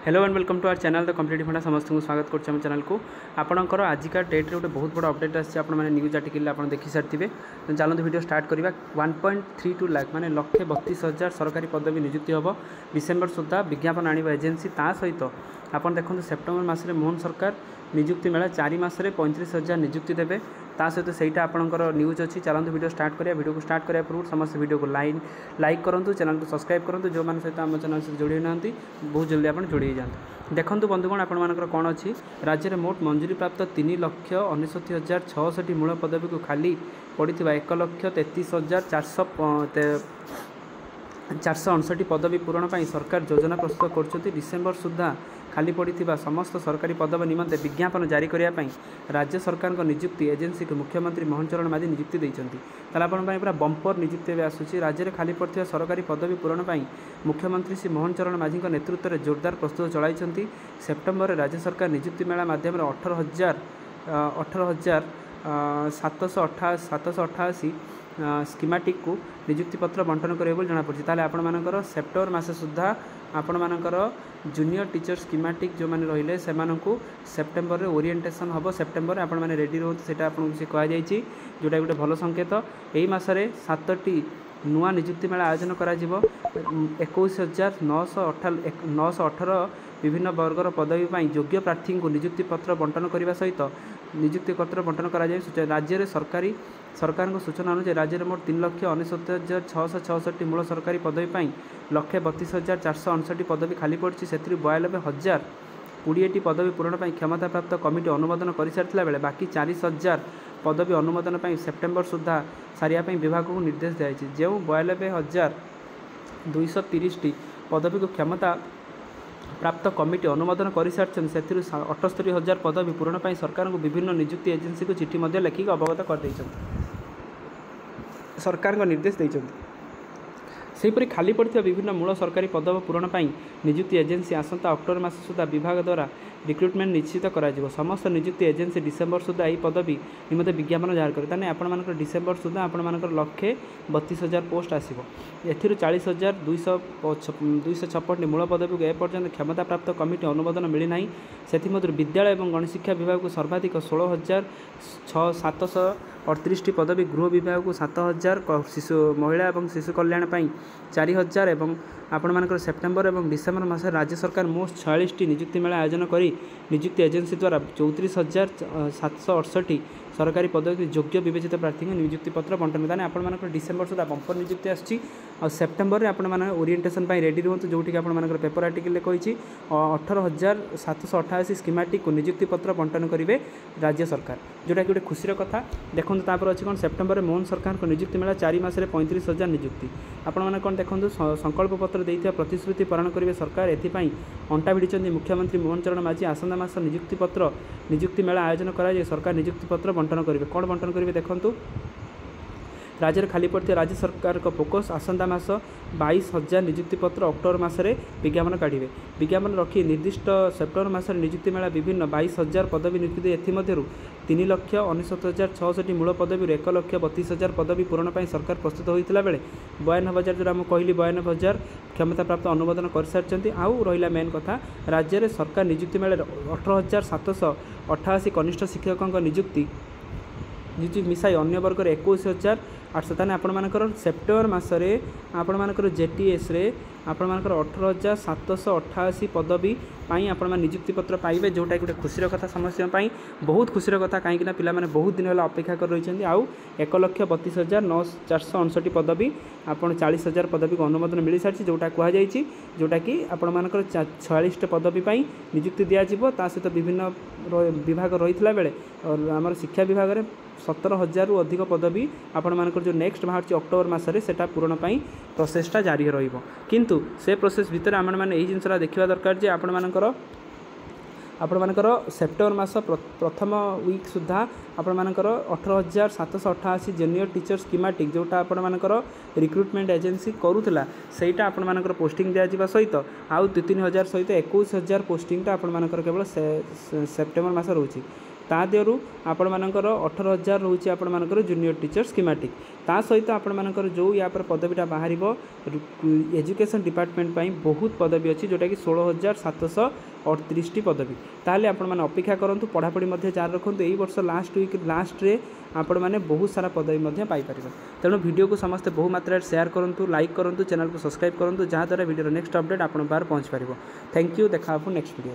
Hello and welcome to our channel the competitive funda समस्त को स्वागत कर चैनल को आपणकर आजिका डेट्रे गोटे बहुत बड़ा अपडेट आने न्यूज आर्टिकल आप देखी सारी तो चलते वीडियो स्टार्ट करवा 1.32 लाख माने 1,32,000 सरकारी पदवी नियुक्ति हम डिसेम्बर सुधा विज्ञापन आने एजेन्सी ता सहित आप देखते सेप्टेम्बर मसरे मोहन सरकार नियुक्ति मेला 4 मासरे 35,000 नियुक्ति देवे ता सहित सहीटा आपंकर न्यूज अच्छी चलते वीडियो स्टार्ट करिया वीडियो को स्टार्ट करने पूर्व समस्त वीडियो को लाइक करूँ चैनल को सब्सक्राइब करूँ जो मैंने सहित आम चैनल से जोड़ी ना बहुत जल्दी आप जोड़ी जाते देखूँ बंधुगण आपर कौन अच्छी राज्य में मोट मंजूरी प्राप्त 3,69,660 मूल पदवी को खाली पड़ी 1,33,459 पदवी पूरण पर सरकार योजना प्रस्तुत कर डिसेम्बर सुधा खाली पड़ी समस्त सरकारी पदवी निमंते विज्ञापन जारी करने राज्य सरकार नियुक्ति एजेन्सी को मुख्यमंत्री मोहन चरण माझी नियुक्ति देते पूरा बंपर नियुक्ति आसूसी राज्य में खाली पड़ता सरकारी पदवी पूरण पर मुख्यमंत्री श्री मोहन चरण माझी नेतृत्व में जोरदार प्रस्तुत चलाई सेप्टेम्बर राज्य सरकार नियुक्ति मेला मध्यम 18,788 स्कीमेटिक को नियुक्ति पत्र बंटन करेंगे जमापड़ी ताले आपंकर सेप्टेम्बर मस सुधा आपणकर जूनियर टीचर स्कीमेटिक जो मैंने रहिले से सेप्टेम्बर रे ओरिएंटेशन हम सेप्टेम्बर आप रेडी रोते से कहुई जोटा गोटे भल संकेत यही मसरे 7टी नुआ नियुक्ति मेला आयोजन कर 21,918 विभिन्न वर्गर पदवी पर योग्य प्रार्थी को नियुक्ति पत्र बंटन करने सहित नियुक्ति पत्र बंटन कर राज्य में सरकार सूचना अनुसार राज्य में मोट 3,69,666 मूल सरकारी पदवी पर 1,32,459 पदवी खाली पड़ी से 92,020 पदवी पूरण पर क्षमता प्राप्त कमिटी अनुमोदन कर सारी बेले बाकी 40,000 पदवी अनुमोदन पर सेप्टेम्बर सुधा सारिया विभाग को निर्देश दिखाई जो 92,230 पदवी को क्षमता प्राप्त कमिटी अनुमोदन कर सारी से 78,000 पदवी पूरण पर सरकार को विभिन्न नियुक्ति एजेन्सी को चिठी लिखिक अवगत कर सरकार निर्देश देते सेहीपरि खाली पड़ता विभिन्न मूल सरकारी पदवी पूरण पर नियुक्ति एजेन्सी आसंता अक्टोबर मास सुधा विभाग द्वारा रिक्रुटमेंट निश्चित कर समस्त नियुक्ति एजेन्सी डिसेम्बर सुधा यही पदवी निमंते विज्ञापन जारी करें आप डिसेम्बर सुधा आपर 1,32,000 पोस्ट आसो ए 40,256 मूल पदवी को एपर्यंत क्षमता प्राप्त कमिटी अनुमोदन मिलना से विद्यालय और गणशिक्षा विभाग को सर्वाधिक 16,738 पदवी गृह विभाग को 7,000 शिशु महिला और शिशु कल्याण 4,000 और आपंकर सेप्टेम्बर और डिसेम्बर मास राज्य सरकार मोट 46 नियुक्ति मेला आयोजन कर नियुक्ति एजेन्सी द्वारा 34,768 सरकारी पदवी योग्य विवेचित प्रार्थी नियुक्ति पत्र बंटन दाने आपंकर डिसेम्बर सुधा बंपर नियुक्ति आसी सेप्टेम्बर में आपण ओरिएंटेशन रेडी रुहतु जो आपर पेपर आर्टिकल कही 18,788 स्कीमेटिक को नियुक्ति पत्र बंटन करेंगे राज्य सरकार जोटा कि गोटे खुशी कथा देखो तापर अच्छी कौन सेप्टेम्बर में मोहन सरकार को नियुक्ति मेला 4 मासरे 35,000 नियुक्ति आपने कौन देखो संकल्प पत्र देता प्रतिश्रुति पालन करेंगे सरकार एपाई अंटा भिड़ी मुख्यमंत्री मोहन चरण माझी आसंता मास नियुक्ति मेला आयोजन कराए सरकार नियुक्ति पत्र बंटन करेंगे कौन बंटन करेंगे देखूँ राज्य में खाली पड़ता राज्य सरकार का फोकस आसंता मास 22,000 नियुक्ति पत्र अक्टोबर मासरे विज्ञापन काढ़े विज्ञापन रखी निर्दिष्ट सेप्टेम्बर मासरे नियुक्ति मेला विभिन्न 22,000 पदवी नियुक्ति एमध्य 3,69,660 मूल पदवी 1,32,000 पदवी पूरण पर सरकार प्रस्तुत होता बेले 52,000 जो कहली 52,000 क्षमता प्राप्त अनुमोदन कर सारी आउ रहा मेन कथा राज्य में सरकार नियुक्ति मेले 18,788 कनिष्ठ शिक्षकों नियुक्ति मिसाई अन्य वर्ग 21,800 ताने आपणकर सेप्टेम्बर मसरे आपणकर जेटीएस रे आपणकर 18,788 पदवी आपण नियुक्ति पत्र पाइबे जोटा गोटे खुशी कथा समस्त बहुत खुशी कथा कहीं पिला माने बहुत दिन अपेक्षा कर रही आउ 1,32,459 पदवी आप 40,000 पदवी को अनुमोदन मिल सारी जोटा कहुई जोटा कि आपणकर 46 पदवी नियुक्ति दिज्व ता सहित विभिन्न विभाग रही बेले आम शिक्षा विभाग में 17,000 रु अधिक पदवी आपण जो नेक्स्ट बाहर अक्टोबर मासरे सेटा पूरण पर प्रोसेसटा जारी रहिबो किंतु से प्रोसेस भितर आम मैंने यही जिनसा देखा दरकार जे आपणकर सेप्टेम्बर मास प्रथम वीक सुधा आपणकर 18,788 जूनियर टीचर स्कीमेटिक जोटा आपणकर रिक्रुटमेंट एजेन्सी करूला सेटा आपणकर पोस्टिंग दिज्वा सहित आउ 3,000 सहित 21,000 पोस्टिंगटा आपणकर केवल सेप्टेम्बर मास रोचे ता देहरु आपण मानकर 18,000 रोचे आपण मानकर जूनियर टीचर स्कीमेटिक ता सहित आपण मानकर जो या पर पदवीटा बाहर एजुकेशन डिपार्टमेंट पाई बहुत पदवी अच्छी जोटा कि 16,738 पदवी ताहले आपण माने अपेक्षा करंतु पढ़ापढ़ी मध्य जारी रखंतु एई वर्ष लास्ट वीक लास्ट रे आपण माने बहुत सारा पदवी मध्य पाई परिबे तेणु वीडियो को समस्त बहु मात्रा शेयर करंतु लाइक करंतु चैनल को सब्सक्राइब करंतु जहाँ द्वारा वीडियो नेक्स्ट अपडेट आपण बाहर पहुँच पारिबो। थैंक यू देखा नेक्स्ट वीडियो।